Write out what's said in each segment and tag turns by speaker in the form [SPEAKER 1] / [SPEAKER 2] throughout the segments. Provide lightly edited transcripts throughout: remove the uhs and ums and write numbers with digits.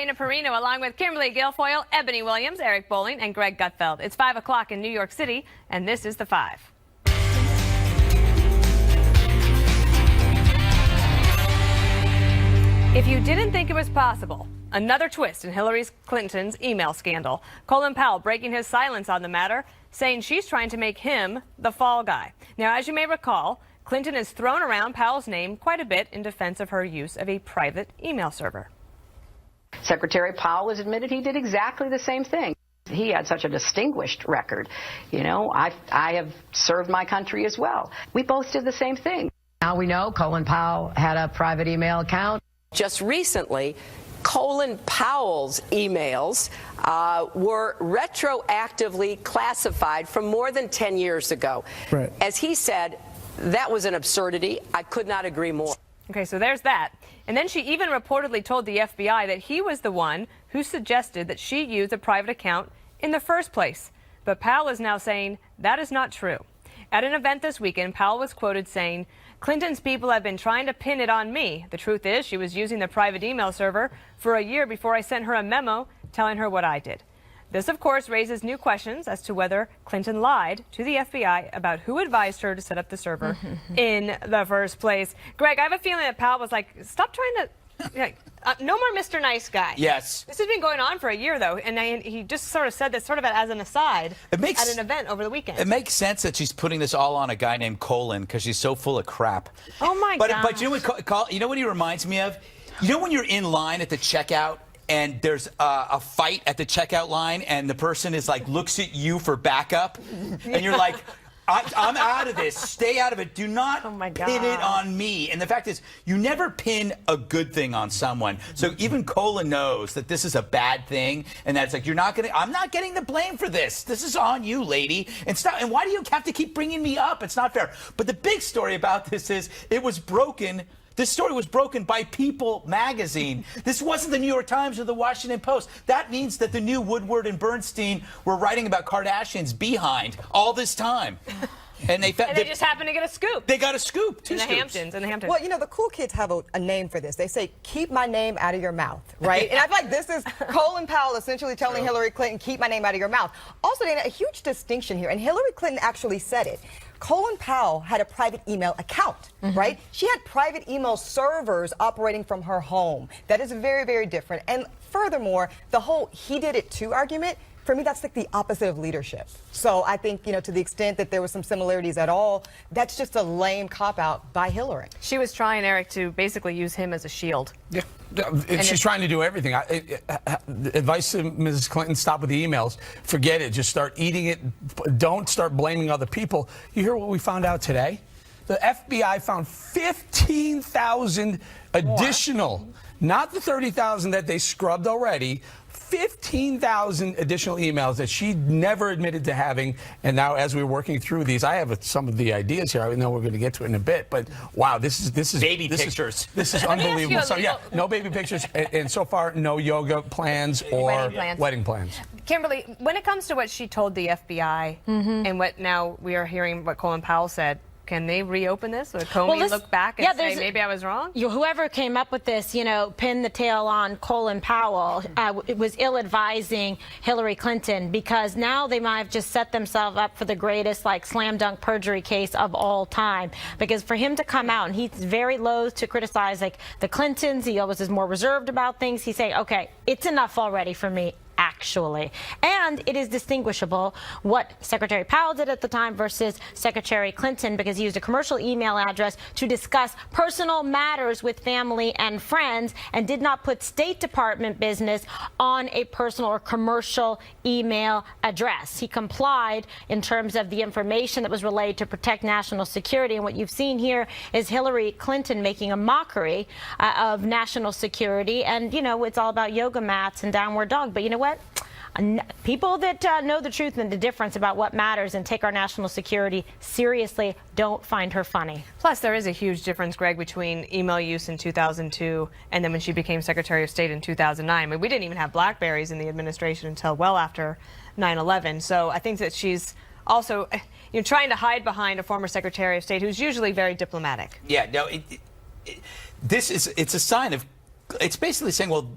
[SPEAKER 1] Dana Perino, along with Kimberly Guilfoyle, Ebony Williams, Eric Bolling, and Greg Gutfeld. It's 5 o'clock in New York City, and this is The Five. If you didn't think it was possible, another twist in Hillary Clinton's email scandal. Colin Powell breaking his silence on the matter, saying she's trying to make him the fall guy. Now, as you may recall, Clinton has thrown around Powell's name quite a bit in defense of her use of a private email server.
[SPEAKER 2] Secretary Powell has admitted he did exactly the same thing. He had such a distinguished record. You know, I have served my country as well. We both did the same thing.
[SPEAKER 3] Now we know Colin Powell had a private email account.
[SPEAKER 4] Just recently, Colin Powell's emails were retroactively classified from more than 10 years ago.
[SPEAKER 5] Right.
[SPEAKER 4] As he said, that was an absurdity. I could not agree more.
[SPEAKER 1] Okay, so there's that. And then she even reportedly told the FBI that he was the one who suggested that she use a private account in the first place. But Powell is now saying that is not true. At an event this weekend, Powell was quoted saying, "Clinton's people have been trying to pin it on me. The truth is she was using the private email server for a year before I sent her a memo telling her what I did." This, of course, raises new questions as to whether Clinton lied to the FBI about who advised her to set up the server in the first place. Greg, I have a feeling that Powell was like, stop trying to, no more Mr. Nice Guy.
[SPEAKER 6] Yes.
[SPEAKER 1] This has been going on for a year, though, and he just sort of said this sort of as an aside at an event over the weekend.
[SPEAKER 6] It makes sense that she's putting this all on a guy named Colin because she's so full of crap.
[SPEAKER 1] Oh, my God.
[SPEAKER 6] But you know what he reminds me of? You know when you're in line at the checkout and there's a fight at the checkout line and the person is like looks at you for backup and you're like, I'm out of this. Stay out of it. Do not pin it on me. And the fact is, you never pin a good thing on someone. So even Colin knows that this is a bad thing and that it's like, I'm not getting the blame for this. This is on you, lady. And stop. And why do you have to keep bringing me up? It's not fair. But the big story about this is it was broken. This story was broken by People magazine. This wasn't the New York Times or the Washington Post. That means that the new Woodward and Bernstein were writing about Kardashians behind all this time. And they
[SPEAKER 1] just happened to get a scoop.
[SPEAKER 6] They got a scoop.
[SPEAKER 1] In the Hamptons.
[SPEAKER 7] Well, you know, the cool kids have a name for this. They say, keep my name out of your mouth, right? And I feel like this is Colin Powell essentially telling Hillary Clinton, keep my name out of your mouth. Also, Dana, a huge distinction here, and Hillary Clinton actually said it. Colin Powell had a private email account, right? She had private email servers operating from her home. That is very, very different. And furthermore, the whole he did it too argument, for me, that's like the opposite of leadership. So I think, you know, to the extent that there was some similarities at all, that's just a lame cop-out by Hillary.
[SPEAKER 1] She was trying, Eric, to basically use him as a shield.
[SPEAKER 5] Yeah, she's trying to do everything. Advice to Mrs. Clinton, stop with the emails. Forget it. Just start eating it. Don't start blaming other people. You hear what we found out today? The FBI found 15,000 additional, not the 30,000 that they scrubbed already, 15,000 additional emails that she never admitted to having. And now, as we're working through these, I have some of the ideas here. I know we're going to get to it in a bit, but wow, this is
[SPEAKER 6] baby pictures.
[SPEAKER 5] This is unbelievable. So yeah, no baby pictures, and so far no yoga plans or wedding plans.
[SPEAKER 1] Kimberly, when it comes to what she told the FBI and what now we are hearing what Colin Powell said, can they reopen this? Or Comey look back and say, maybe I was wrong?
[SPEAKER 8] Whoever came up with this, pinned the tail on Colin Powell. It was ill-advising Hillary Clinton because now they might have just set themselves up for the greatest, slam dunk perjury case of all time. Because for him to come out, and he's very loath to criticize, the Clintons, he always is more reserved about things. He's saying, okay, it's enough already for me. Actually. And it is distinguishable what Secretary Powell did at the time versus Secretary Clinton because he used a commercial email address to discuss personal matters with family and friends and did not put State Department business on a personal or commercial email address. He complied in terms of the information that was relayed to protect national security. And what you've seen here is Hillary Clinton making a mockery of national security. And, it's all about yoga mats and downward dog. But you know what? People that know the truth and the difference about what matters and take our national security seriously don't find her funny.
[SPEAKER 1] Plus, there is a huge difference, Greg, between email use in 2002 and then when she became Secretary of State in 2009. I mean, we didn't even have BlackBerries in the administration until well after 9/11. So I think that she's also trying to hide behind a former Secretary of State who's usually very diplomatic.
[SPEAKER 6] Yeah, no, it's a sign of it's basically saying, well,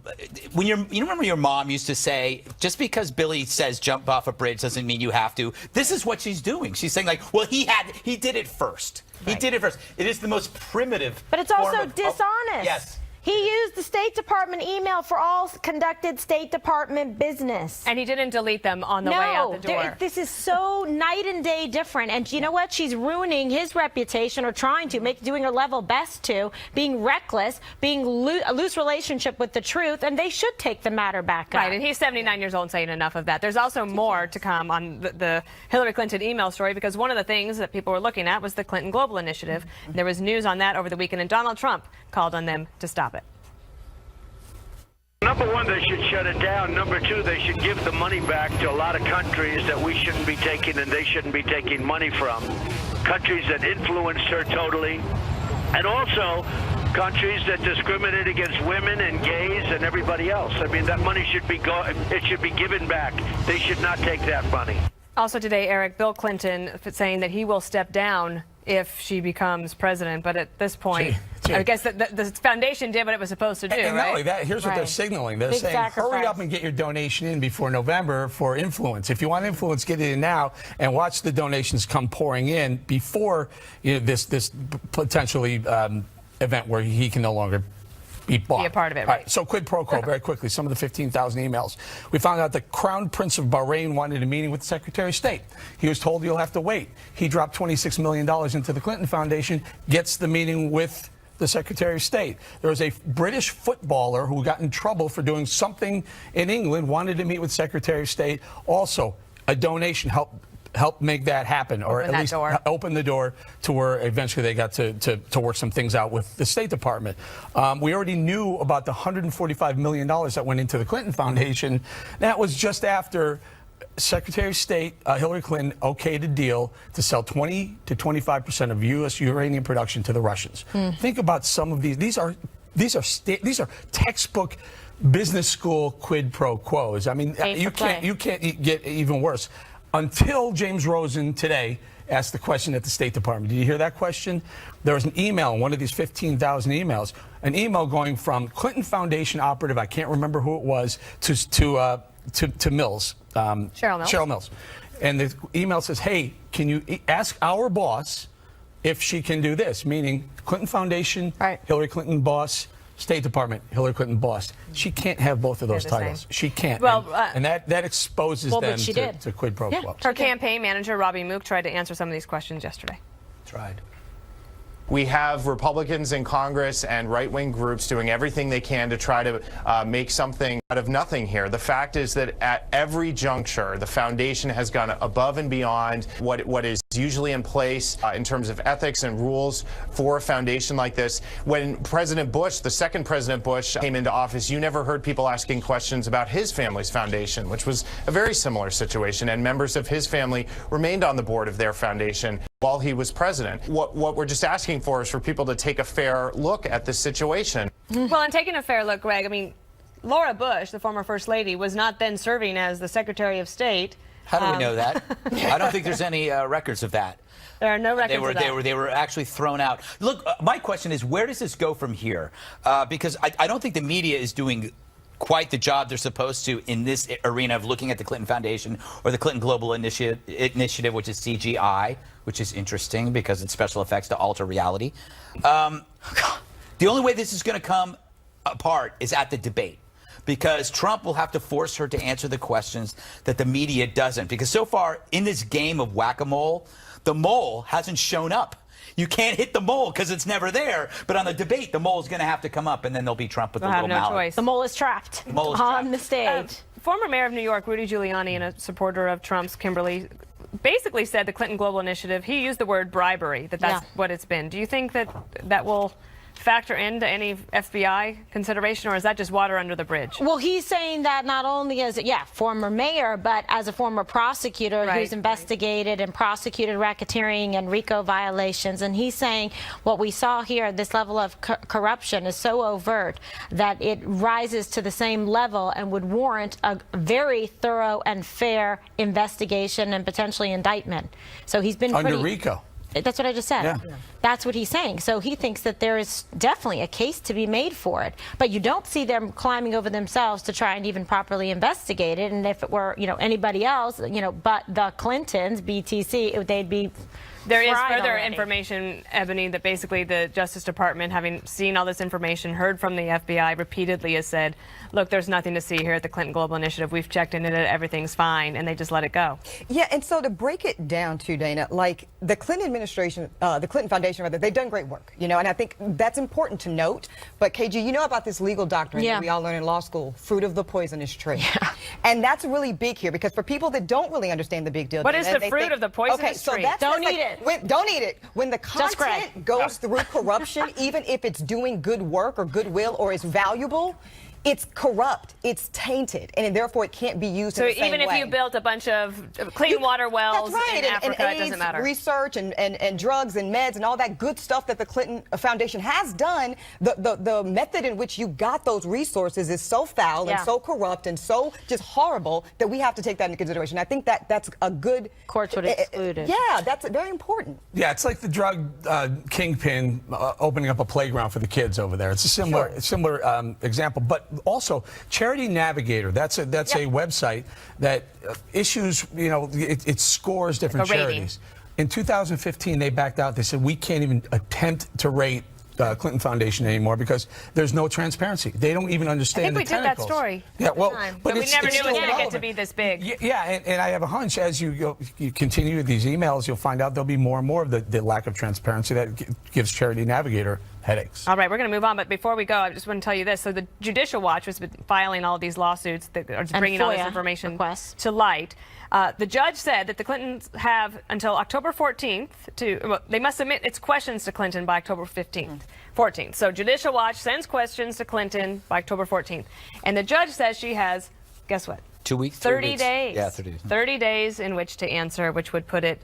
[SPEAKER 6] when you remember your mom used to say, just because Billy says jump off a bridge doesn't mean you have to. This is what she's doing. She's saying, like, well, he did it first. He did it first. It is the most primitive.
[SPEAKER 8] But it's also dishonest.
[SPEAKER 6] Yes.
[SPEAKER 8] He used the State Department email for all conducted State Department business.
[SPEAKER 1] And he didn't delete them on the way out the door.
[SPEAKER 8] This is so night and day different. And you know what? She's ruining his reputation, or trying to, doing her level best to, being reckless, being a loose relationship with the truth, and they should take the matter back up.
[SPEAKER 1] Right, and he's 79 years old and saying enough of that. There's also more to come on the Hillary Clinton email story, because one of the things that people were looking at was the Clinton Global Initiative. There was news on that over the weekend, and Donald Trump called on them to stop it.
[SPEAKER 9] Number one, they should shut it down. Number two, they should give the money back to a lot of countries that we shouldn't be taking and they shouldn't be taking money from. Countries that influenced her totally. And also countries that discriminate against women and gays and everybody else. I mean, that money should be it should be given back. They should not take that money.
[SPEAKER 1] Also today, Eric, Bill Clinton saying that he will step down if she becomes president. But at this point, I guess the foundation did what it was supposed to do,
[SPEAKER 5] and
[SPEAKER 1] right?
[SPEAKER 5] not only that, here's what they're signaling. They're saying, hurry up and get your donation in before November for influence. If you want influence, get it in now and watch the donations come pouring in before this potentially event where he can no longer be bought.
[SPEAKER 1] Be a part of it,
[SPEAKER 5] All
[SPEAKER 1] right?
[SPEAKER 5] So quid pro quo, very quickly, some of the 15,000 emails. We found out the Crown Prince of Bahrain wanted a meeting with the Secretary of State. He was told you'll have to wait. He dropped $26 million into the Clinton Foundation, gets the meeting with the Secretary of State. There was a British footballer who got in trouble for doing something in England, wanted to meet with Secretary of State. Also, a donation helped make that happen, or at least open the door to where eventually they got to work some things out with the State Department. We already knew about the $145 million that went into the Clinton Foundation. That was just after Secretary of State Hillary Clinton okayed a deal to sell 20 to 25% of U.S. uranium production to the Russians. Think about some of these. These are textbook business school quid pro quos. I mean, you can't get even worse. Until James Rosen today asked the question at the State Department. Did you hear that question? There was an email, one of these 15,000 emails, an email going from Clinton Foundation operative, I can't remember who it was, to Mills. Cheryl Mills. And the email says, hey, can you ask our boss if she can do this? Meaning Clinton Foundation, Hillary Clinton boss, State Department, Hillary Clinton boss. She can't have both of those titles. She can't. Well, and that exposes them to quid pro quo.
[SPEAKER 1] Her campaign manager, Robbie Mook, tried to answer some of these questions yesterday.
[SPEAKER 10] We have Republicans in Congress and right-wing groups doing everything they can to try to make something out of nothing here. The fact is that at every juncture, the foundation has gone above and beyond what is usually in place in terms of ethics and rules for a foundation like this. When President Bush, the second President Bush, came into office, you never heard people asking questions about his family's foundation, which was a very similar situation, and members of his family remained on the board of their foundation while he was president. What we're just asking for is for people to take a fair look at this situation.
[SPEAKER 1] Well, and taking a fair look, Greg, I mean, Laura Bush, the former First Lady, was not then serving as the Secretary of State.
[SPEAKER 6] How do we know that? I don't think there's any records of that.
[SPEAKER 1] There are no records of that.
[SPEAKER 6] They were actually thrown out. Look, my question is, where does this go from here? Because I don't think the media is doing quite the job they're supposed to in this arena of looking at the Clinton Foundation or the Clinton Global Initiative, which is CGI, which is interesting because it's special effects to alter reality. The only way this is going to come apart is at the debate, because Trump will have to force her to answer the questions that the media doesn't. Because so far in this game of whack-a-mole, the mole hasn't shown up. You can't hit the mole because it's never there. But on the debate, the mole is going to have to come up, and then there'll be Trump with a little mallet.
[SPEAKER 8] The mole is trapped on the stage.
[SPEAKER 1] Former mayor of New York, Rudy Giuliani, and a supporter of Trump's, Kimberly, basically said the Clinton Global Initiative, he used the word bribery, that's what it's been. Do you think that will factor into any FBI consideration, or is that just water under the bridge?
[SPEAKER 8] Well, he's saying that not only as former mayor, but as a former prosecutor who's investigated and prosecuted racketeering and RICO violations. And he's saying what we saw here, this level of corruption is so overt that it rises to the same level and would warrant a very thorough and fair investigation and potentially indictment. So he's been
[SPEAKER 5] under RICO.
[SPEAKER 8] That's what I just said.
[SPEAKER 5] Yeah.
[SPEAKER 8] That's what he's saying. So he thinks that there is definitely a case to be made for it. But you don't see them climbing over themselves to try and even properly investigate it. And if it were, anybody else, but the Clintons, BTC, they'd be.
[SPEAKER 1] There is
[SPEAKER 8] fried
[SPEAKER 1] further
[SPEAKER 8] already.
[SPEAKER 1] information, Ebony, that basically the Justice Department, having seen all this information, heard from the FBI repeatedly, has said, look, there's nothing to see here at the Clinton Global Initiative. We've checked into it. Everything's fine. And they just let it go.
[SPEAKER 7] Yeah, and so to break it down to Dana, like the Clinton administration, the Clinton Foundation, rather, they've done great work, and I think that's important to note. But KG, you know about this legal doctrine that we all learn in law school, fruit of the poisonous tree. Yeah. And that's really big here because for people that don't really understand the big deal.
[SPEAKER 1] What is the fruit of the poisonous tree?
[SPEAKER 7] So that's
[SPEAKER 8] don't eat it.
[SPEAKER 7] Don't eat it. When the content goes through corruption, even if it's doing good work or goodwill or is valuable, it's corrupt, it's tainted, and therefore it can't be used in the same way.
[SPEAKER 1] So even if you built a bunch of clean water wells in Africa,
[SPEAKER 7] and
[SPEAKER 1] it doesn't matter.
[SPEAKER 7] Research and drugs and meds and all that good stuff that the Clinton Foundation has done, the method in which you got those resources is so foul and so corrupt and so just horrible that we have to take that into consideration. I think that's a good...
[SPEAKER 8] Courts would exclude it.
[SPEAKER 7] Yeah, that's very important.
[SPEAKER 5] Yeah, it's like the drug kingpin opening up a playground for the kids over there. It's a similar example. But also, Charity Navigator, that's a website that issues, it scores different charities. In 2015, they backed out. They said, we can't even attempt to rate Clinton Foundation anymore because there's no transparency. They don't even understand the tentacles.
[SPEAKER 1] I think we did that story.
[SPEAKER 5] Yeah, well,
[SPEAKER 1] but we never knew it was going to get to be this big.
[SPEAKER 5] Yeah, and I have a hunch as you continue with these emails, you'll find out there'll be more and more of the lack of transparency that gives Charity Navigator headaches.
[SPEAKER 1] All right, we're going to move on, but before we go, I just want to tell you this. So the Judicial Watch has been filing all these lawsuits that are bringing all this information to light. The judge said that the Clintons have until October 14th they must submit its questions to Clinton by October 14th. So Judicial Watch sends questions to Clinton by October 14th. And the judge says she has, guess what?
[SPEAKER 6] 2 weeks?
[SPEAKER 1] 30 days.
[SPEAKER 6] Yeah, 30 days.
[SPEAKER 1] 30 days in which to answer, which would put it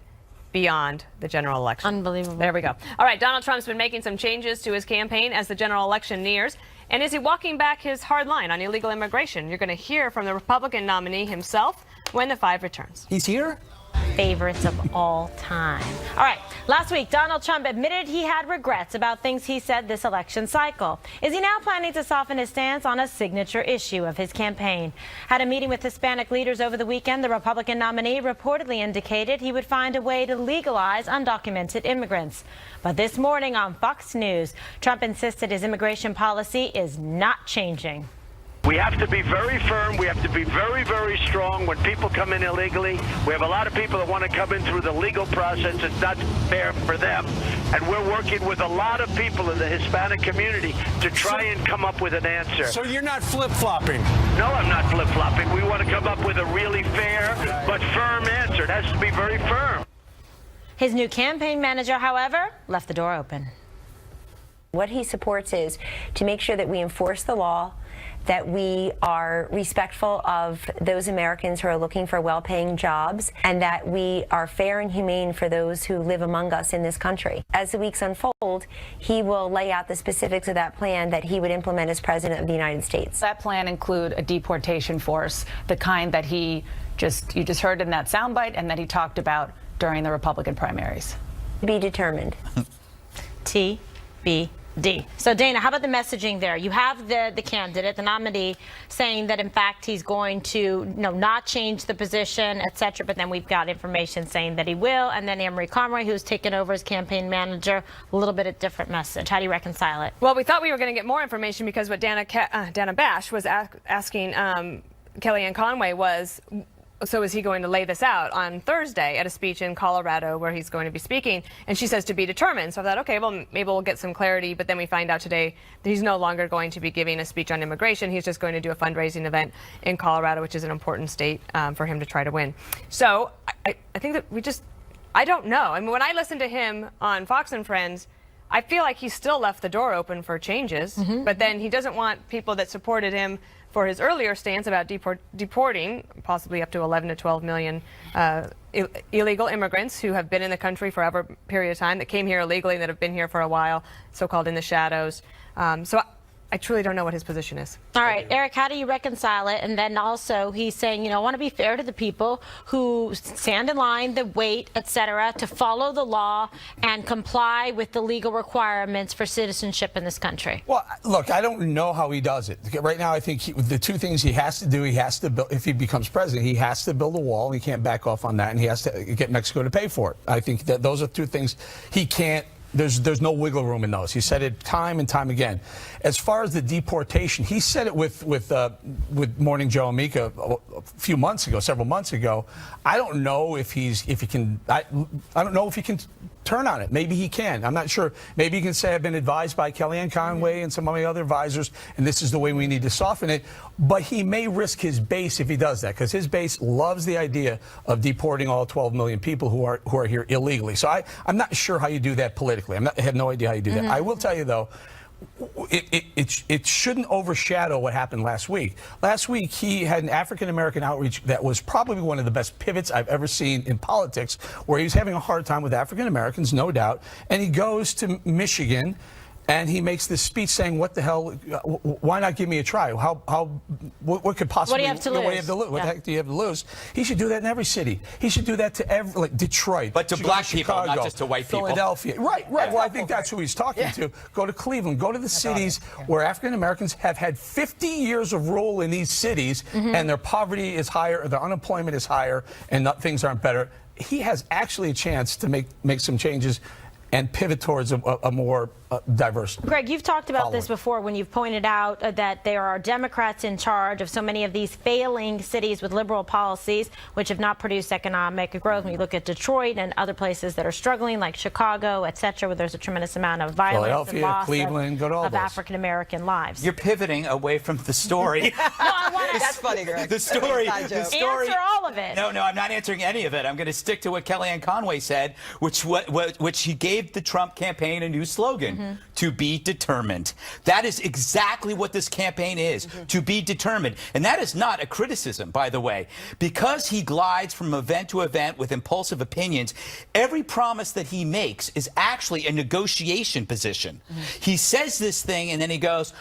[SPEAKER 1] beyond the general election.
[SPEAKER 8] Unbelievable.
[SPEAKER 1] There we go. All right, Donald Trump's been making some changes to his campaign as the general election nears. And is he walking back his hard line on illegal immigration? You're going to hear from the Republican nominee himself when the 5 returns.
[SPEAKER 6] He's here?
[SPEAKER 8] Favorites of all time. All right, last week, Donald Trump admitted he had regrets about things he said this election cycle. Is he now planning to soften his stance on a signature issue of his campaign? Had a meeting with Hispanic leaders over the weekend. The Republican nominee reportedly indicated he would find a way to legalize undocumented immigrants. But this morning on Fox News, Trump insisted his immigration policy is not changing.
[SPEAKER 9] We have to be very firm. We have to be very, very strong when people come in illegally. We have a lot of people that want to come in through the legal process. It's not fair for them. And we're working with a lot of people in the Hispanic community to try and come up with an answer.
[SPEAKER 11] So you're not flip-flopping?
[SPEAKER 9] No, I'm not flip-flopping. We want to come up with a really fair but firm answer. It has to be very firm.
[SPEAKER 8] His new campaign manager, however, left the door open.
[SPEAKER 12] What he supports is to make sure that we enforce the law, that we are respectful of those Americans who are looking for well-paying jobs, and that we are fair and humane for those who live among us in this country. As the weeks unfold, he will lay out the specifics of that plan that he would implement as President of the United States.
[SPEAKER 13] That plan include a deportation force, the kind that you just heard in that soundbite and that he talked about during the Republican primaries.
[SPEAKER 12] Be determined.
[SPEAKER 8] TBD. So, Dana, how about the messaging there? You have the candidate, the nominee, saying that, in fact, he's going to not change the position, et cetera, but then we've got information saying that he will, and then Amory Conroy, who's taken over as campaign manager, a little bit of different message. How do you reconcile it?
[SPEAKER 1] Well, we thought we were going to get more information because what Dana Bash was asking Kellyanne Conway was, so is he going to lay this out on Thursday at a speech in Colorado where he's going to be speaking? And she says to be determined. So I thought, okay, well, maybe we'll get some clarity. But then we find out today that he's no longer going to be giving a speech on immigration. He's just going to do a fundraising event in Colorado, which is an important state for him to try to win. So I think that I don't know. I mean, when I listen to him on Fox and Friends, I feel like he still left the door open for changes. Mm-hmm. But then he doesn't want people that supported him for his earlier stance about deporting possibly up to 11 to 12 million illegal immigrants who have been in the country for a period of time, that came here illegally, that have been here for a while, so-called in the shadows. So I truly don't know what his position is.
[SPEAKER 8] All right, Eric, how do you reconcile it? And then also he's saying, you know, I want to be fair to the people who stand in line, the wait, etc., to follow the law and comply with the legal requirements for citizenship in this country.
[SPEAKER 5] Well, look, I don't know how he does it. Right now, I think the two things he has to do, he has to build, if he becomes president, he has to build a wall. He can't back off on that, and he has to get Mexico to pay for it. I think that those are two things he can't. There's no wiggle room in those. He said it time and time again. As far as the deportation, he said it with Morning Joe and Mika a few months ago, several months ago. I don't know if he can. I don't know if he can turn on it. Maybe he can. I'm not sure. Maybe he can say I've been advised by Kellyanne Conway and some of my other advisors, and this is the way we need to soften it. But he may risk his base if he does that, because his base loves the idea of deporting all 12 million people who are here illegally. So I'm not sure how you do that politically. I have no idea how you do that. I will tell you, though, it shouldn't overshadow what happened last week. Last week, he had an African-American outreach that was probably one of the best pivots I've ever seen in politics, where he was having a hard time with African-Americans, no doubt, and he goes to Michigan, and he makes this speech saying, what the hell, why not give me a try? What could possibly,
[SPEAKER 8] what do you have to lose?
[SPEAKER 5] What the heck do you have to lose? He should do that in every city. He should do that to every, like Detroit.
[SPEAKER 6] But to black people,
[SPEAKER 5] Chicago,
[SPEAKER 6] not just to white people.
[SPEAKER 5] Philadelphia. Right. Well, I think that's who he's talking to. Go to Cleveland. Go to the cities where African Americans have had 50 years of rule in these cities, and their poverty is higher, or their unemployment is higher, and things aren't better. He has actually a chance to make some changes and pivot towards a more diverse.
[SPEAKER 8] Greg, you've talked about this before when you've pointed out that there are Democrats in charge of so many of these failing cities with liberal policies, which have not produced economic growth. When you look at Detroit and other places that are struggling, like Chicago, et cetera, where there's a tremendous amount of violence and loss
[SPEAKER 5] Cleveland,
[SPEAKER 8] of African-American lives.
[SPEAKER 6] You're pivoting away from the story.
[SPEAKER 8] No, I want to.
[SPEAKER 7] That's funny, Greg.
[SPEAKER 6] The story.
[SPEAKER 8] Answer all of it.
[SPEAKER 6] No, I'm not answering any of it. I'm going to stick to what Kellyanne Conway said, which he gave the Trump campaign a new slogan, to be determined. That is exactly what this campaign is, to be determined. And that is not a criticism, by the way. Because he glides from event to event with impulsive opinions, every promise that he makes is actually a negotiation position. He says this thing and then he goes,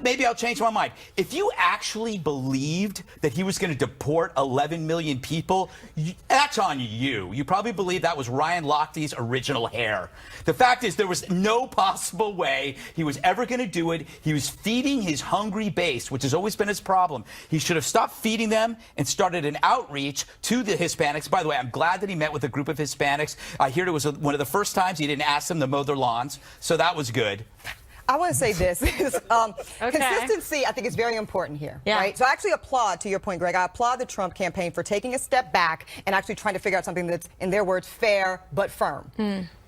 [SPEAKER 6] maybe I'll change my mind. If you actually believed that he was going to deport 11 million people, that's on you. You probably believe that was Ryan Lochte's original hair. The fact is there was no possible way he was ever going to do it. He was feeding his hungry base, which has always been his problem. He should have stopped feeding them and started an outreach to the Hispanics. By the way, I'm glad that he met with a group of Hispanics. I hear it was one of the first times he didn't ask them to mow their lawns, so that was good.
[SPEAKER 7] I want to say this. Consistency, I think, is very important here. Right? So I actually applaud, to your point, Greg, I applaud the Trump campaign for taking a step back and actually trying to figure out something that's, in their words, fair but firm.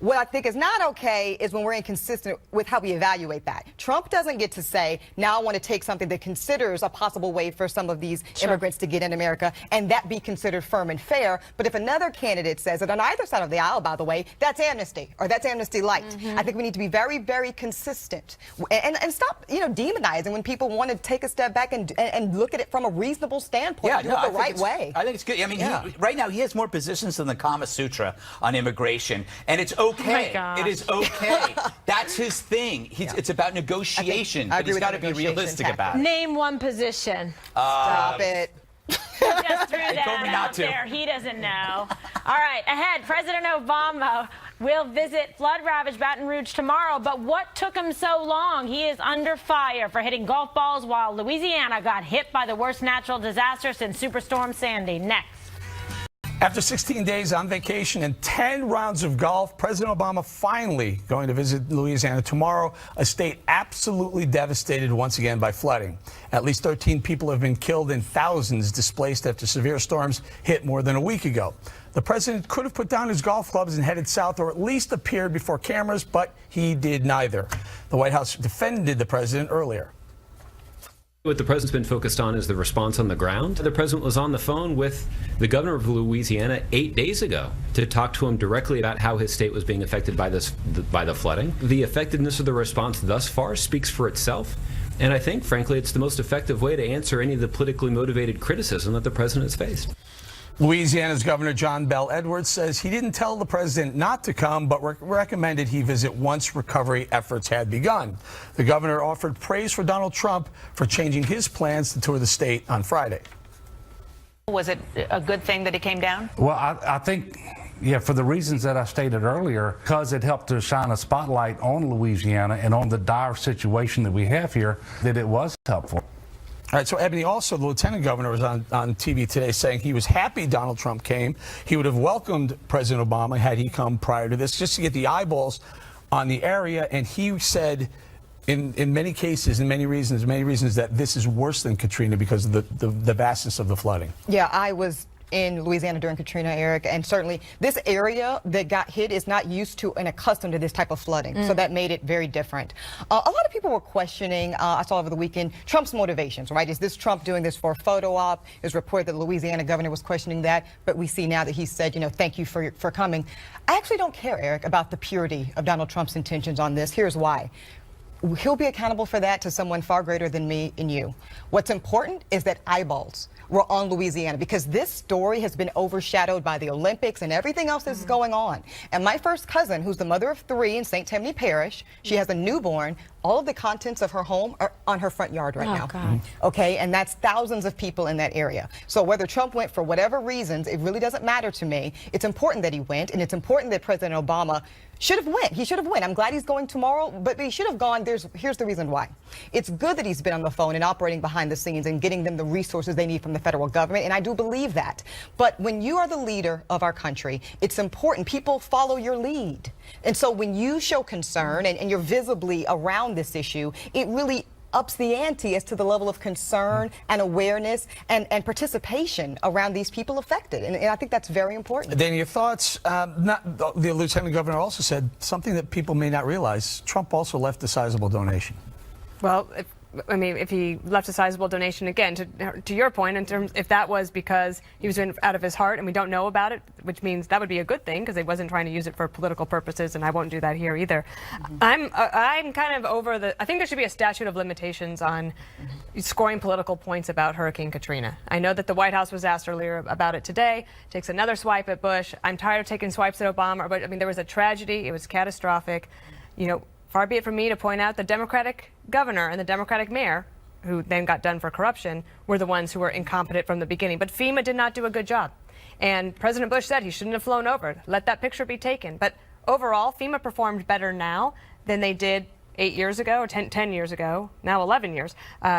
[SPEAKER 7] What I think is not okay is when we're inconsistent with how we evaluate that. Trump doesn't get to say, now I want to take something that considers a possible way for some of these immigrants to get in America and that be considered firm and fair. But if another candidate says it, on either side of the aisle, by the way, that's amnesty, or that's amnesty light. I think we need to be very, very consistent. And stop, demonizing when people want to take a step back and look at it from a reasonable standpoint. Do it the right way.
[SPEAKER 6] I think it's good. I mean, right now he has more positions than the Kama Sutra on immigration, and it's okay. It is okay. That's his thing. It's about negotiation, but he's got to be realistic about it.
[SPEAKER 8] Name one position.
[SPEAKER 7] Stop it.
[SPEAKER 8] Just threw that out there. He doesn't know. All right, ahead, President Obama will visit flood-ravaged Baton Rouge tomorrow, but what took him so long? He is under fire for hitting golf balls while Louisiana got hit by the worst natural disaster since Superstorm Sandy. Next.
[SPEAKER 5] After 16 days on vacation and 10 rounds of golf, President Obama finally going to visit Louisiana tomorrow, a state absolutely devastated once again by flooding. At least 13 people have been killed and thousands displaced after severe storms hit more than a week ago. The president could have put down his golf clubs and headed south, or at least appeared before cameras, but he did neither. The White House defended the president earlier.
[SPEAKER 11] What the president's been focused on is the response on the ground. The president was on the phone with the governor of Louisiana 8 days ago to talk to him directly about how his state was being affected by the flooding. The effectiveness of the response thus far speaks for itself. And I think, frankly, it's the most effective way to answer any of the politically motivated criticism that the president has faced.
[SPEAKER 5] Louisiana's Governor John Bel Edwards says he didn't tell the president not to come, but recommended he visit once recovery efforts had begun. The governor offered praise for Donald Trump for changing his plans to tour the state on Friday.
[SPEAKER 13] Was it a good thing that he came down?
[SPEAKER 14] Well, I think, yeah, for the reasons that I stated earlier, because it helped to shine a spotlight on Louisiana and on the dire situation that we have here, that it was helpful.
[SPEAKER 5] All right, so Ebony, also the lieutenant governor was on TV today saying he was happy Donald Trump came. He would have welcomed President Obama had he come prior to this, just to get the eyeballs on the area. And he said, in many cases, many reasons that this is worse than Katrina because of the vastness of the flooding. Yeah, I was in Louisiana during Katrina, Eric, and certainly this area that got hit is not used to and accustomed to this type of flooding, so that made it very different. A lot of people were questioning, I saw over the weekend, Trump's motivations, right? Is this Trump doing this for a photo op? There's a report that the Louisiana governor was questioning that, but we see now that he said, you know, thank you for coming. I actually don't care, Eric, about the purity of Donald Trump's intentions on this. Here's why. He'll be accountable for that to someone far greater than me and you. What's important is that eyeballs were on Louisiana because this story has been overshadowed by the Olympics and everything else that's going on. And my first cousin, who's the mother of 3 in St. Tammany Parish, she has a newborn. All of the contents of her home are on her front yard right now. God. Okay, and that's thousands of people in that area. So whether Trump went for whatever reasons, it really doesn't matter to me. It's important that he went, and it's important that President Obama should have went. He should have went. I'm glad he's going tomorrow, but he should have gone. Here's the reason why. It's good that he's been on the phone and operating behind the scenes and getting them the resources they need from the federal government, and I do believe that. But when you are the leader of our country, it's important. People follow your lead. And so when you show concern and you're visibly around this issue, it really ups the ante as to the level of concern and awareness and participation around these people affected. And I think that's very important. Then your thoughts, the lieutenant governor also said something that people may not realize. Trump also left a sizable donation. Well, if he left a sizable donation, again, to your point, in terms, if that was because he was doing it out of his heart and we don't know about it, which means that would be a good thing because he wasn't trying to use it for political purposes, and I won't do that here either. I'm kind of over I think there should be a statute of limitations on scoring political points about Hurricane Katrina. I know that the White House was asked earlier about it today, takes another swipe at Bush. I'm tired of taking swipes at Obama, but I mean, there was a tragedy. It was catastrophic. You know, far be it from me to point out the Democratic governor and the Democratic mayor, who then got done for corruption, were the ones who were incompetent from the beginning. But FEMA did not do a good job. And President Bush said he shouldn't have flown over. Let that picture be taken. But overall, FEMA performed better now than they did 8 years ago, or 10 years ago, now 11 years,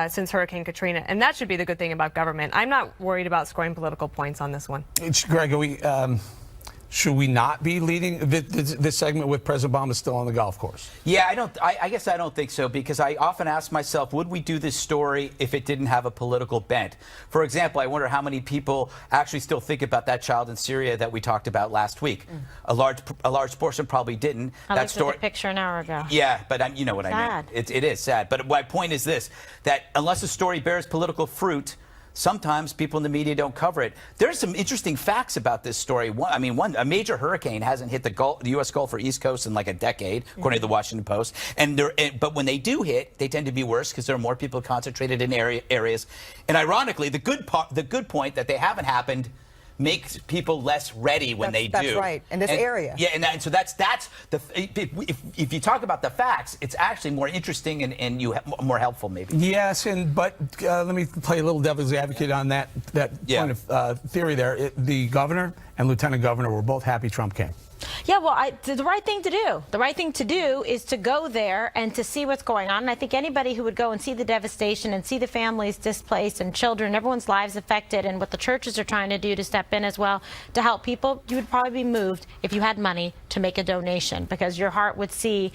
[SPEAKER 5] since Hurricane Katrina. And that should be the good thing about government. I'm not worried about scoring political points on this one. Greg, should we not be leading this segment with President Obama still on the golf course?
[SPEAKER 6] Yeah, I guess I don't think so, because I often ask myself, would we do this story if it didn't have a political bent? For example, I wonder how many people actually still think about that child in Syria that we talked about last week. A large portion probably didn't.
[SPEAKER 8] I looked at the picture an hour ago.
[SPEAKER 6] Yeah, but you know what I mean. It is sad. But my point is this, that unless a story bears political fruit, sometimes people in the media don't cover it. There's some interesting facts about this story. A major hurricane hasn't hit the U.S. Gulf or East Coast in like a decade, according to the Washington Post. But when they do hit, they tend to be worse because there are more people concentrated in areas. And ironically, the good point that they haven't happened makes people less ready when they do.
[SPEAKER 7] That's right, in this area.
[SPEAKER 6] Yeah, and so that's the. If you talk about the facts, it's actually more interesting and more helpful, maybe. Yes, but let me play a little devil's advocate on that point of theory there. The governor and lieutenant governor were both happy Trump came.
[SPEAKER 8] Yeah, well, the right thing to do. The right thing to do is to go there and to see what's going on. And I think anybody who would go and see the devastation and see the families displaced and children, everyone's lives affected, and what the churches are trying to do to step in as well to help people, you would probably be moved if you had money to make a donation, because your heart would see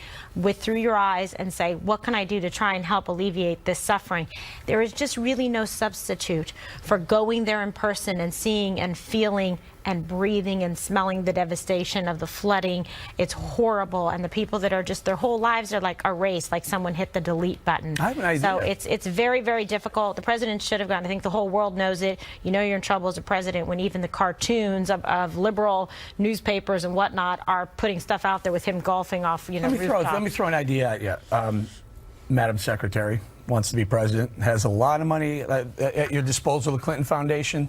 [SPEAKER 8] through your eyes and say, what can I do to try and help alleviate this suffering? There is just really no substitute for going there in person and seeing and feeling and breathing and smelling the devastation of the flooding. It's horrible, and the people that are just, their whole lives are like erased, like someone hit the delete button. I have an idea. So it's very, very difficult. The president should have gone. I think the whole world knows it. You know you're in trouble as a president when even the cartoons of liberal newspapers and whatnot are putting stuff out there with him golfing off, rooftops.
[SPEAKER 5] Let me throw an idea at you. Madam Secretary wants to be president, has a lot of money at your disposal, the Clinton Foundation.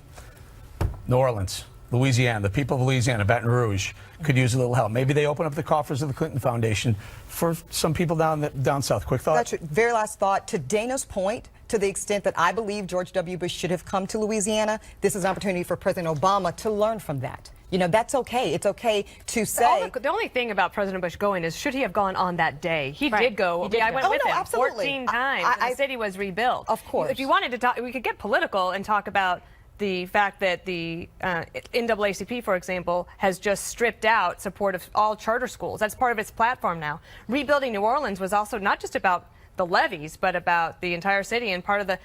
[SPEAKER 5] New Orleans, Louisiana, the people of Louisiana, Baton Rouge, could use a little help. Maybe they open up the coffers of the Clinton Foundation for some people down south. Quick thought?
[SPEAKER 7] That's your very last thought. To Dana's point, to the extent that I believe George W. Bush should have come to Louisiana, this is an opportunity for President Obama to learn from that. You know, that's okay. It's okay to say.
[SPEAKER 1] The only thing about President Bush going is, should he have gone on that day? He did go. I went with him
[SPEAKER 7] absolutely.
[SPEAKER 1] 14 times. The city was rebuilt.
[SPEAKER 7] Of course.
[SPEAKER 1] If you wanted to talk, we could get political and talk about the fact that the NAACP, for example, has just stripped out support of all charter schools. That's part of its platform now. Rebuilding New Orleans was also not just about the levees, but about the entire city and part of the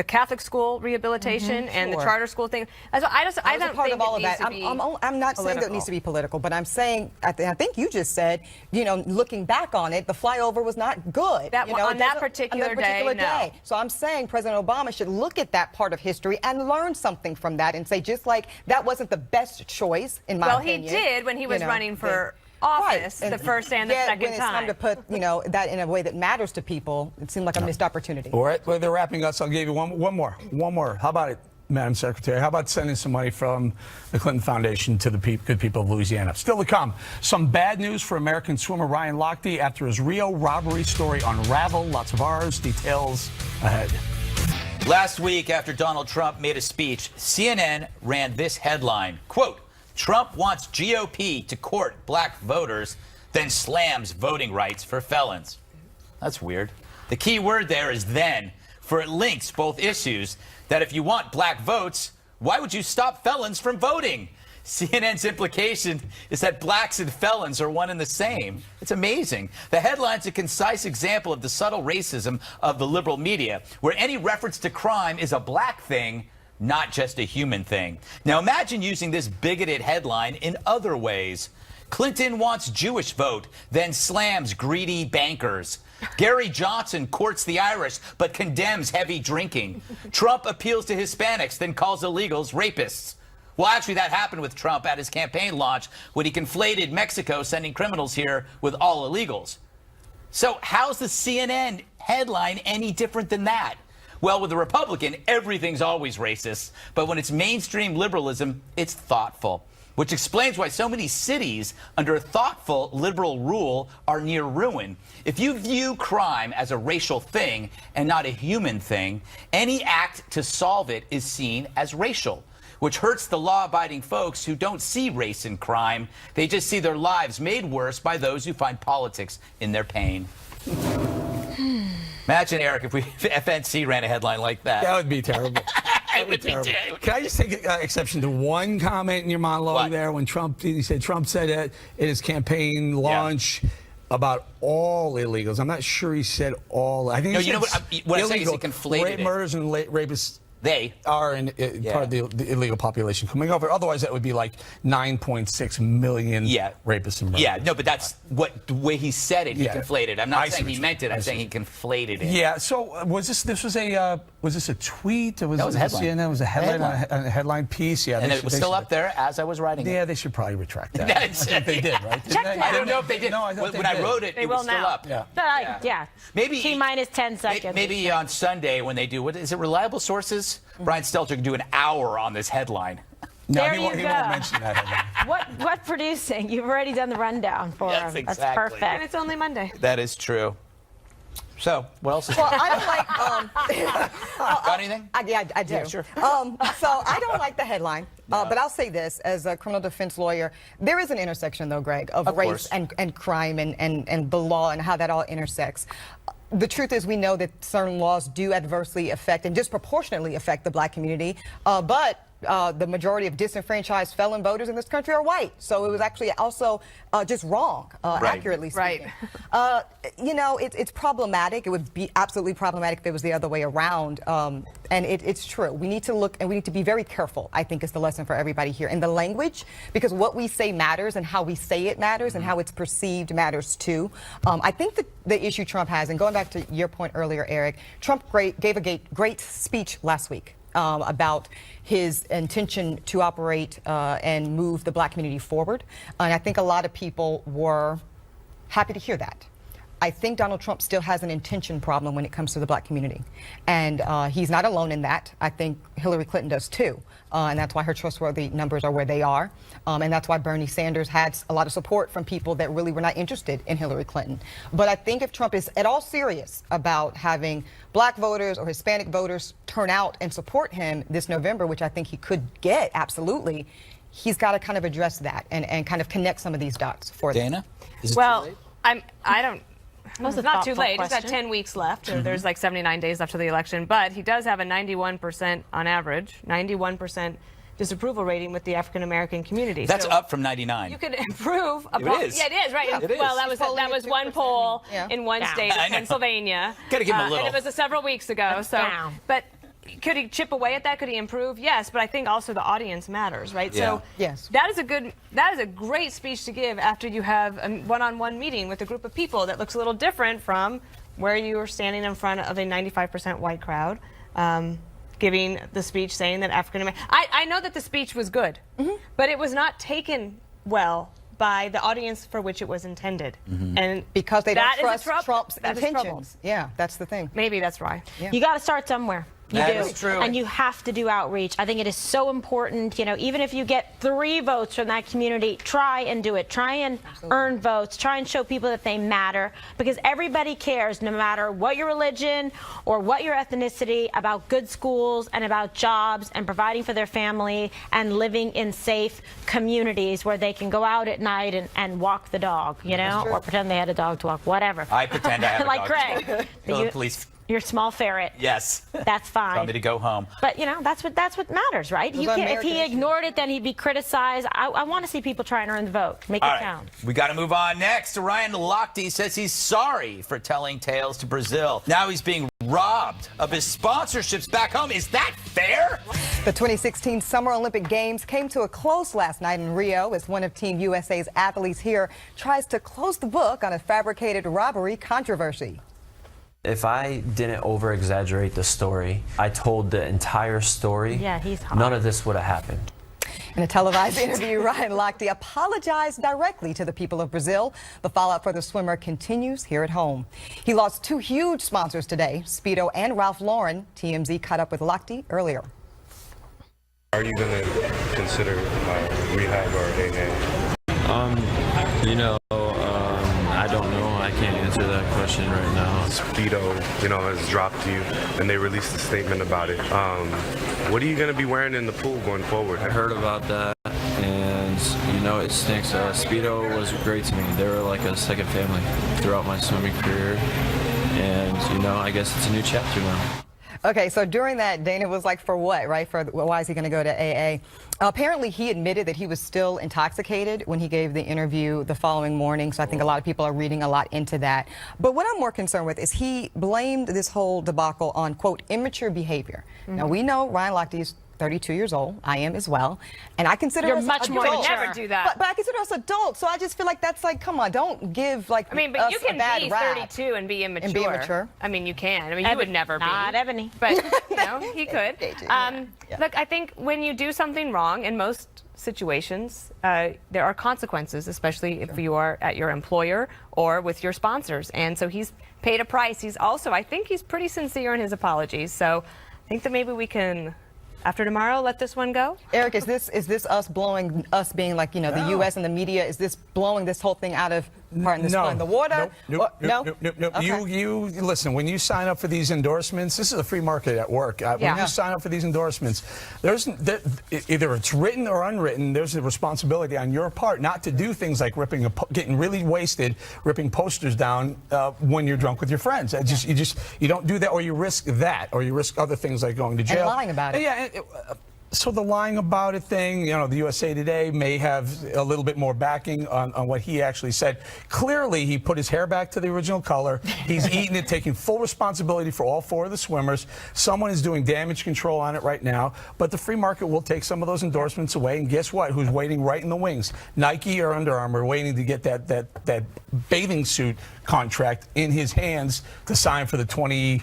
[SPEAKER 1] Catholic school rehabilitation and the charter school thing. I don't
[SPEAKER 7] part
[SPEAKER 1] think
[SPEAKER 7] of all
[SPEAKER 1] it
[SPEAKER 7] of
[SPEAKER 1] needs
[SPEAKER 7] that.
[SPEAKER 1] to be
[SPEAKER 7] I'm not saying that it needs to be political, but I'm saying, I think you just said, you know, looking back on it, the flyover was not good.
[SPEAKER 1] On that particular day.
[SPEAKER 7] So I'm saying President Obama should look at that part of history and learn something from that and say, just like that wasn't the best choice in my opinion.
[SPEAKER 1] Well, he did when he was running for office, the first and the second
[SPEAKER 7] when it's time to put, you know, that in a way that matters to people, it seemed like a missed opportunity.
[SPEAKER 5] All right, well, they're wrapping us. I'll give you one more. How about it, Madam Secretary? How about sending some money from the Clinton Foundation to the good people of Louisiana? Still to come, some bad news for American swimmer Ryan Lochte after his Rio robbery story unraveled. Lots of ours. Details ahead.
[SPEAKER 6] Last week, after Donald Trump made a speech, CNN ran this headline, quote, "Trump wants GOP to court black voters, then slams voting rights for felons." That's weird. The key word there is then, for it links both issues that if you want black votes, why would you stop felons from voting? CNN's implication is that blacks and felons are one and the same. It's amazing. The headline's a concise example of the subtle racism of the liberal media, where any reference to crime is a black thing, not just a human thing. Now imagine using this bigoted headline in other ways. Clinton wants Jewish vote, then slams greedy bankers. Gary Johnson courts the Irish, but condemns heavy drinking. Trump appeals to Hispanics, then calls illegals rapists. Well, actually, that happened with Trump at his campaign launch when he conflated Mexico sending criminals here with all illegals. So how's the CNN headline any different than that? Well, with a Republican, everything's always racist. But when it's mainstream liberalism, it's thoughtful, which explains why so many cities under thoughtful liberal rule are near ruin. If you view crime as a racial thing and not a human thing, any act to solve it is seen as racial, which hurts the law-abiding folks who don't see race in crime. They just see their lives made worse by those who find politics in their pain. Imagine, Eric, if FNC ran a headline like that.
[SPEAKER 5] That would be terrible.
[SPEAKER 6] It would be terrible.
[SPEAKER 5] Can I just take exception to one comment in your monologue there when he said at his campaign launch about all illegals. I'm not sure he said all. I think
[SPEAKER 6] what I'm saying is he conflated it.
[SPEAKER 5] Murders and rapists.
[SPEAKER 6] They
[SPEAKER 5] are part of the illegal population coming over. Otherwise, that would be like 9.6 million rapists and murderers.
[SPEAKER 6] Yeah, no, but that's the way he said it. He conflated. I'm not saying he meant it. I'm saying he conflated it.
[SPEAKER 5] Yeah. So was this a tweet? Or
[SPEAKER 6] that was a headline.
[SPEAKER 5] CNN? It was a headline piece. Yeah.
[SPEAKER 6] And it was still up there as I was writing it.
[SPEAKER 5] Yeah, they should probably retract that. I think they did, right?
[SPEAKER 6] I don't know if they did.
[SPEAKER 5] No, I thought
[SPEAKER 6] when I wrote it, it was still up.
[SPEAKER 8] Yeah.
[SPEAKER 6] Maybe
[SPEAKER 8] T-minus 10 seconds.
[SPEAKER 6] Maybe on Sunday when they do, what is it, Reliable Sources? Brian Stelter can do an hour on this headline.
[SPEAKER 5] No,
[SPEAKER 8] there
[SPEAKER 5] he won't mention that headline.
[SPEAKER 8] What producing? You've already done the rundown for him.
[SPEAKER 6] Exactly.
[SPEAKER 8] That's perfect.
[SPEAKER 1] And it's only Monday.
[SPEAKER 6] That is true. So, what else is
[SPEAKER 7] Well, I don't like.
[SPEAKER 6] Got anything?
[SPEAKER 7] Yeah, I do.
[SPEAKER 6] Yeah, sure.
[SPEAKER 7] So I don't like the headline, but I'll say this as a criminal defense lawyer: there is an intersection, though, Greg, of race and crime and the law and how that all intersects. The truth is, we know that certain laws do adversely affect and disproportionately affect the black community, but the majority of disenfranchised felon voters in this country are white. So it was actually also just wrong, accurately speaking.
[SPEAKER 1] Right.
[SPEAKER 7] You know, it's problematic. It would be absolutely problematic if it was the other way around. And it's true. We need to look and we need to be very careful, I think, is the lesson for everybody here. In the language, because what we say matters and how we say it matters and how it's perceived matters too. I think the issue Trump has, and going back to your point earlier, Eric, Trump gave a great speech last week. About his intention to operate and move the black community forward. And I think a lot of people were happy to hear that. I think Donald Trump still has an intention problem when it comes to the black community. And he's not alone in that. I think Hillary Clinton does too. And that's why her trustworthy numbers are where they are. And that's why Bernie Sanders had a lot of support from people that really were not interested in Hillary Clinton. But I think if Trump is at all serious about having black voters or Hispanic voters turn out and support him this November, which I think he could get, absolutely, he's got to kind of address that and kind of connect some of these dots for them.
[SPEAKER 6] Dana? Is it
[SPEAKER 1] Well,
[SPEAKER 6] too late?
[SPEAKER 1] I don't.
[SPEAKER 8] was
[SPEAKER 1] It's
[SPEAKER 8] a
[SPEAKER 1] not too
[SPEAKER 8] thoughtful
[SPEAKER 1] late. He's got
[SPEAKER 8] question.
[SPEAKER 1] 10 weeks left. There's like 79 days left to the election, but he does have a 91% on average, 91% disapproval rating with the African American community.
[SPEAKER 6] That's
[SPEAKER 1] So
[SPEAKER 6] up from 99.
[SPEAKER 1] you could improve.
[SPEAKER 6] It is.
[SPEAKER 1] Yeah, it is right.
[SPEAKER 6] Yeah, it is.
[SPEAKER 1] Well, that
[SPEAKER 6] He's
[SPEAKER 1] was one poll in one state,
[SPEAKER 6] I know.
[SPEAKER 1] Pennsylvania.
[SPEAKER 6] Gotta give him a little.
[SPEAKER 1] And it was several weeks ago. So,
[SPEAKER 8] down.
[SPEAKER 1] but. Could he chip away at that? Could he improve? Yes, but I think also the audience matters, right?
[SPEAKER 6] Yeah.
[SPEAKER 1] So
[SPEAKER 7] Yes.
[SPEAKER 1] that is a great speech to give after you have a one-on-one meeting with a group of people that looks a little different from where you are standing in front of a 95% white crowd, giving the speech saying that African American. I know that the speech was good, but it was not taken well by the audience for which it was intended, and
[SPEAKER 7] Because they don't
[SPEAKER 1] that is
[SPEAKER 7] trust Trump's
[SPEAKER 1] that is trouble.
[SPEAKER 7] intentions. Yeah, that's the thing.
[SPEAKER 1] Maybe that's why.
[SPEAKER 8] You got to start somewhere. You
[SPEAKER 6] That
[SPEAKER 8] do.
[SPEAKER 6] is true.
[SPEAKER 8] And you have to do outreach. I think it is so important, even if you get 3 votes from that community, try and do it. Try and earn votes. Try and show people that they matter, because everybody cares, no matter what your religion or what your ethnicity, about good schools and about jobs and providing for their family and living in safe communities where they can go out at night and walk the dog, or pretend they had a dog to walk, whatever.
[SPEAKER 6] I pretend I have a
[SPEAKER 8] like
[SPEAKER 6] dog.
[SPEAKER 8] Craig.
[SPEAKER 6] Kill the police.
[SPEAKER 8] Your small ferret.
[SPEAKER 6] Yes.
[SPEAKER 8] That's fine.
[SPEAKER 6] Tell me to go home.
[SPEAKER 8] But that's what matters, right?
[SPEAKER 7] Those
[SPEAKER 8] You
[SPEAKER 7] are
[SPEAKER 8] can't, if he
[SPEAKER 7] American
[SPEAKER 8] ignored it, then he'd be criticized. I want to see people try and earn the vote. Make
[SPEAKER 6] All
[SPEAKER 8] it
[SPEAKER 6] right,
[SPEAKER 8] count.
[SPEAKER 6] we got to move on next. Ryan Lochte says he's sorry for telling tales to Brazil. Now he's being robbed of his sponsorships back home. Is that fair?
[SPEAKER 7] The 2016 Summer Olympic Games came to a close last night in Rio as one of Team USA's athletes here tries to close the book on a fabricated robbery controversy.
[SPEAKER 15] If I didn't over-exaggerate the story, I told the entire story,
[SPEAKER 8] he's hot.
[SPEAKER 15] none of this would have happened.
[SPEAKER 7] In a televised interview, Ryan Lochte apologized directly to the people of Brazil. The fallout for the swimmer continues here at home. He lost 2 huge sponsors today, Speedo and Ralph Lauren. TMZ caught up with Lochte earlier.
[SPEAKER 16] Are you going to consider rehab or AA?
[SPEAKER 17] I don't know. I can't answer that question right now.
[SPEAKER 16] Speedo, has dropped you, and they released a statement about it. What are you going to be wearing in the pool going forward?
[SPEAKER 17] I heard about that, and it stinks. Speedo was great to me. They were like a second family throughout my swimming career, and I guess it's a new chapter now.
[SPEAKER 7] Okay, so during that, Dana was like, for what, right? Why is he going to go to AA? Apparently, he admitted that he was still intoxicated when he gave the interview the following morning, so I think a lot of people are reading a lot into that. But what I'm more concerned with is he blamed this whole debacle on, quote, immature behavior. Now, we know Ryan Lochte is 32 years old. I am as well. And I consider
[SPEAKER 8] You're
[SPEAKER 7] us
[SPEAKER 8] much more
[SPEAKER 7] adults.
[SPEAKER 8] mature.
[SPEAKER 1] Never do that.
[SPEAKER 7] But I consider us adults, so I just feel like that's like, come on, don't give like
[SPEAKER 1] I mean, but
[SPEAKER 7] us
[SPEAKER 1] you
[SPEAKER 7] a
[SPEAKER 1] can
[SPEAKER 7] bad
[SPEAKER 1] be
[SPEAKER 7] rap.
[SPEAKER 1] 32 and be immature.
[SPEAKER 7] And be immature.
[SPEAKER 1] I mean, you can. I mean, you would never be.
[SPEAKER 8] Not Ebony.
[SPEAKER 1] But, he could.
[SPEAKER 7] Yeah.
[SPEAKER 1] Look, I think when you do something wrong, in most situations, there are consequences, especially if you are at your employer or with your sponsors. And so he's paid a price. He's also, I think he's pretty sincere in his apologies. So I think that maybe we can, after tomorrow, let this one go.
[SPEAKER 7] Eric, is this us being like, the U.S. and the media, is this blowing this whole thing out of, pardon this pun, the water?
[SPEAKER 5] Nope.
[SPEAKER 7] No?
[SPEAKER 5] Okay. You listen, when you sign up for these endorsements, this is a free market at work. When you sign up for these endorsements, either it's written or unwritten, there's a responsibility on your part not to do things like getting really wasted, ripping posters down when you're drunk with your friends. You don't do that, or you risk that, or you risk other things like going to jail.
[SPEAKER 7] And lying about it.
[SPEAKER 5] Yeah. So the lying about it thing, the USA Today may have a little bit more backing on what he actually said. Clearly, he put his hair back to the original color. He's eaten it, taking full responsibility for all 4 of the swimmers. Someone is doing damage control on it right now. But the free market will take some of those endorsements away. And guess what? Who's waiting right in the wings? Nike or Under Armour waiting to get that bathing suit contract in his hands to sign for the 20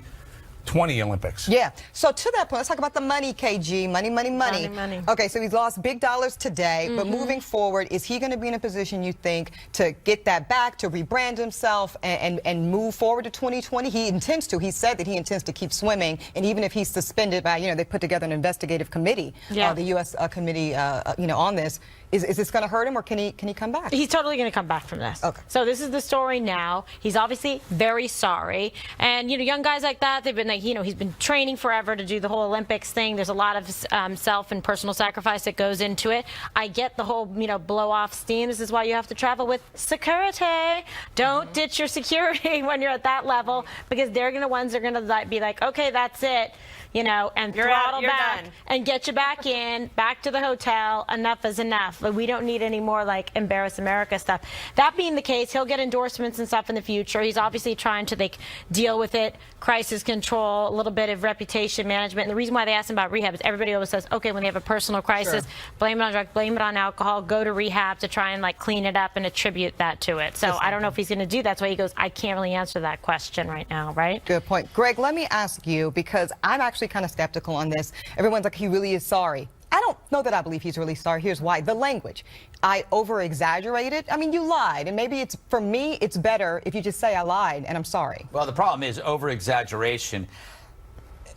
[SPEAKER 5] 20 Olympics.
[SPEAKER 7] Yeah. So to that point, let's talk about the money, KG. Money, money, money.
[SPEAKER 8] Money.
[SPEAKER 7] Okay, so he's lost big dollars today, but moving forward, is he going to be in a position, you think, to get that back, to rebrand himself and move forward to 2020? He intends to. He said that he intends to keep swimming, and even if he's suspended by, they put together an investigative committee, the U.S. committee, on this. Is this going to hurt him, or can he come back?
[SPEAKER 8] He's totally going to come back from this.
[SPEAKER 7] Okay.
[SPEAKER 8] So this is the story now. He's obviously very sorry. And, young guys like that, they've been he's been training forever to do the whole Olympics thing. There's a lot of self and personal sacrifice that goes into it. I get the whole, blow off steam. This is why you have to travel with security. Don't ditch your security when you're at that level, because they're the ones that are going to be like, okay, that's it. And throttle back and get you back in, back to the hotel. Enough is enough. But we don't need any more embarrass America stuff. That being the case, he'll get endorsements and stuff in the future. He's obviously trying to deal with it, crisis control, a little bit of reputation management. And the reason why they asked him about rehab is everybody always says, okay, when they have a personal crisis, blame it on drugs, blame it on alcohol, go to rehab to try and clean it up and attribute that to it. So I don't know if he's going to do that. That's why he goes, I can't really answer that question right now, right?
[SPEAKER 7] Good point. Greg, let me ask you, because I'm actually kind of skeptical on this. Everyone's like, he really is sorry. I don't know that I believe he's really sorry. Here's why. The language. I over-exaggerated. I mean, you lied. And maybe for me, it's better if you just say I lied and I'm sorry.
[SPEAKER 6] Well, the problem is over-exaggeration.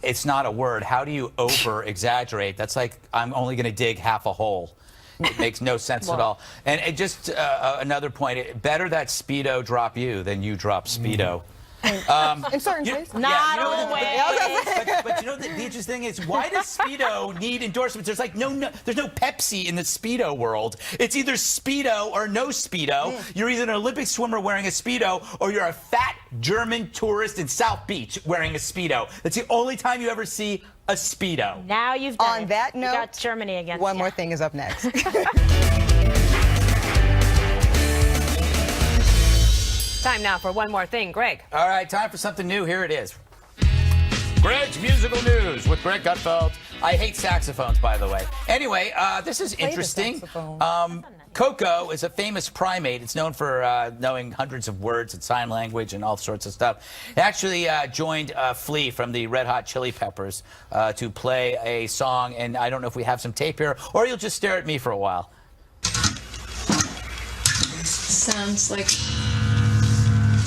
[SPEAKER 6] It's not a word. How do you over-exaggerate? That's like, I'm only going to dig half a hole. It makes no sense at all. And just another point, better that Speedo drop you than you drop Speedo.
[SPEAKER 7] In certain cases.
[SPEAKER 8] Not always.
[SPEAKER 6] But the interesting thing is, why does Speedo need endorsements? There's there's no Pepsi in the Speedo world. It's either Speedo or no Speedo. You're either an Olympic swimmer wearing a Speedo, or you're a fat German tourist in South Beach wearing a Speedo. That's the only time you ever see a Speedo.
[SPEAKER 8] Now you've done
[SPEAKER 7] On
[SPEAKER 8] it.
[SPEAKER 7] that note,
[SPEAKER 8] you got Germany against
[SPEAKER 7] one
[SPEAKER 8] you.
[SPEAKER 7] more thing is up next.
[SPEAKER 1] Time now for one more thing. Greg.
[SPEAKER 6] All right, time for something new. Here it is. Greg's Musical News with Greg Gutfeld. I hate saxophones, by the way. Anyway, this is interesting. Coco is a famous primate. It's known for knowing hundreds of words and sign language and all sorts of stuff. It actually joined Flea from the Red Hot Chili Peppers to play a song, and I don't know if we have some tape here, or you'll just stare at me for a while.
[SPEAKER 18] Sounds like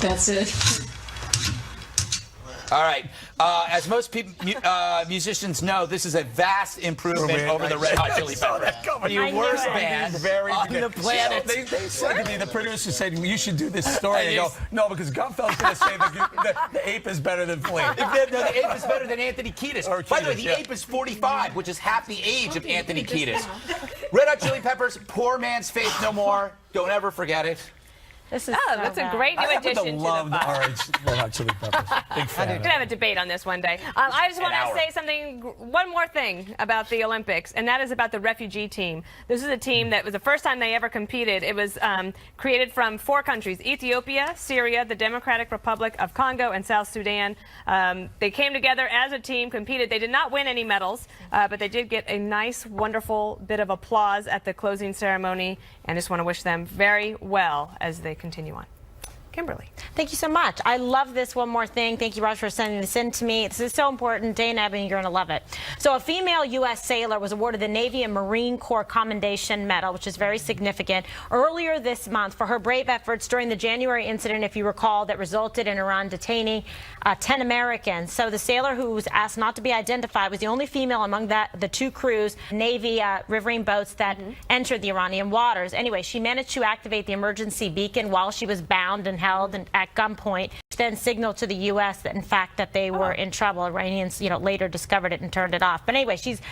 [SPEAKER 18] that's it.
[SPEAKER 6] All right. As most musicians know, this is a vast improvement over the Red Hot Chili Peppers. The worst band on the planet.
[SPEAKER 5] They said to me, the producer said, you should do this story. And go, no, because Gutfeld's going to say the ape is better than Flea.
[SPEAKER 6] No, the ape is better than Anthony Kiedis. By the way, the ape is 45, which is half the age of Anthony Kiedis. Red Hot Chili Peppers, Poor Man's Faith No More. Don't ever forget it.
[SPEAKER 8] This is
[SPEAKER 1] that's a great new addition to the
[SPEAKER 5] love the Red Hot Chili Peppers. Big fan.
[SPEAKER 1] We're going to have a debate on this one day. I just want to say one more thing about the Olympics, and that is about the refugee team. This is a team that was the first time they ever competed. It was created from 4 countries: Ethiopia, Syria, the Democratic Republic of Congo, and South Sudan. They came together as a team, competed. They did not win any medals, but they did get a nice, wonderful bit of applause at the closing ceremony, and just want to wish them very well as they continue on. Kimberly.
[SPEAKER 8] Thank you so much. I love this one more thing. Thank you, Raj, for sending this in to me. This is so important. Dana, Abby, you're going to love it. So a female U.S. sailor was awarded the Navy and Marine Corps Commendation Medal, which is very significant, earlier this month for her brave efforts during the January incident, if you recall, that resulted in Iran detaining 10 Americans. So the sailor, who was asked not to be identified, was the only female among the 2 crews, Navy riverine boats that entered the Iranian waters. Anyway, she managed to activate the emergency beacon while she was bound and held and at gunpoint, then signaled to the U.S. that, in fact, that they were in trouble. Iranians, later discovered it and turned it off. But anyway, she's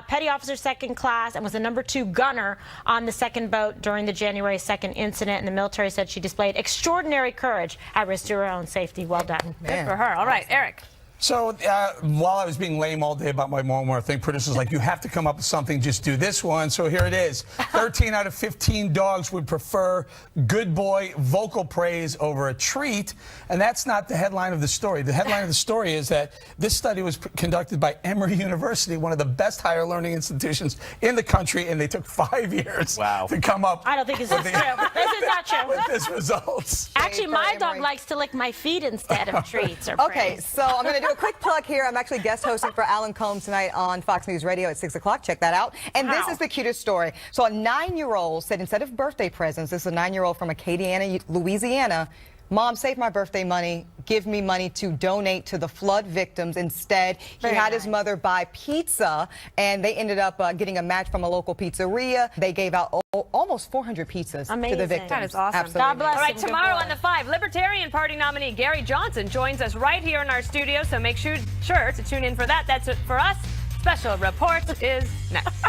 [SPEAKER 8] petty officer 2nd class and was the number 2 gunner on the 2nd boat during the January 2nd incident. And the military said she displayed extraordinary courage at risk to her own safety. Well done.
[SPEAKER 1] Good for her. All right, Eric.
[SPEAKER 5] So while I was being lame all day about my one more thing, producer's like, you have to come up with something, just do this one. So here it is. 13 out of 15 dogs would prefer good boy vocal praise over a treat. And that's not the headline of the story. The headline of the story is that this study was conducted by Emory University, one of the best higher learning institutions in the country, and they took 5 years to come up.
[SPEAKER 8] I don't think this is true. This is not true.
[SPEAKER 5] with this results.
[SPEAKER 8] Actually, my dog likes to lick my feet instead of treats or
[SPEAKER 7] Okay,
[SPEAKER 8] praise.
[SPEAKER 7] so I'm going to do a quick plug here. I'm actually guest hosting for Alan Combs tonight on Fox News Radio at 6 o'clock. Check that out. And this is the cutest story. So a 9-year-old said instead of birthday presents, this is a 9-year-old from Acadiana, Louisiana, Mom, save my birthday money. Give me money to donate to the flood victims. Instead, he had his mother buy pizza, and they ended up getting a match from a local pizzeria. They gave out almost 400 pizzas to the victims.
[SPEAKER 1] That is awesome.
[SPEAKER 7] Absolutely.
[SPEAKER 8] God bless
[SPEAKER 1] All right,
[SPEAKER 8] him.
[SPEAKER 1] tomorrow on The 5, Libertarian Party nominee Gary Johnson joins us right here in our studio, so make sure to tune in for that. That's it for us. Special Report is next.